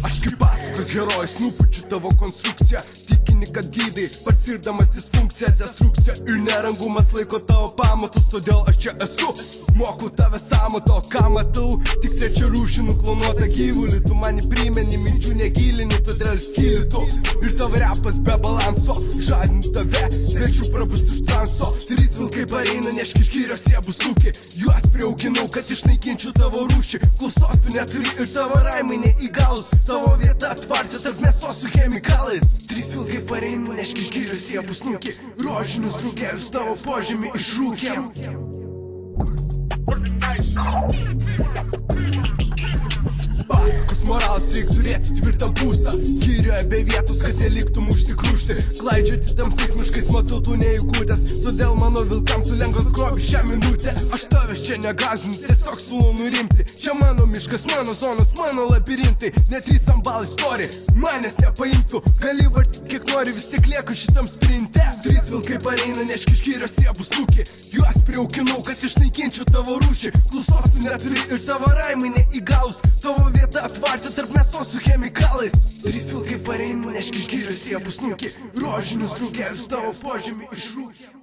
Aš kaip pasakos herojus nupučiu tavo konstrukciją. Tikini, kad gydai, patirdamas disfunkciją, destrukciją ir nerangumas laiko tavo pamatus. Todėl aš čia esu, moku tave sąmato. Ką matau, tik trečia rūšį nuklonuotą gyvulį. Tu mani primeni, minčių negilini, todėl skyli tu. Ir tavo repas be balanso, žadinu tave, kviečiu prabusti iš transo. Trys vilkai pareina, neški iš gyrios jie bus rūki. Juos priauginau, kad išnaikinčiau tavo rūšį. Klausos tu neturi ir tavo raimai neįgalus. Tavo vieta atvartė tarp mėsos su chemikalais. Trys vilkai pareina, neški iš gyrios jie bus rūki. Rožinius rūkelius tavo požemį išrūkėm. Pasakos moralas reik turėti tvirtą būstą. Gyrioje be vietos, kad neliktum užsikrūšti. Klaidžioti tamsiais miškais matau tu neįgūdęs. Todėl mano vilkam tu lengvas grobis šią minutę. Aš tavęs čia negazinu, tiesiog siūlau nurimti. Čia mano miškas, mano zonos, mano labirintai. Net 3 balai story, manęs nepaimtų. Gali vartyti kiek nori, vis tik lieku šitam sprinte. 3 vilkai pareina, neški iš gyrios jie bus rūki. Juos priaukinau, kad išnaikinčiau tavo rūšį. Klausos tu neturi ir tavo raimai neįgalus. Tavo vieta atvartė tarp mėsos su chemikalais. 3 vilkai pareina, neški iš gyrios jie bus rūki. Rožinius rūkelius tavo požemį išrūkė.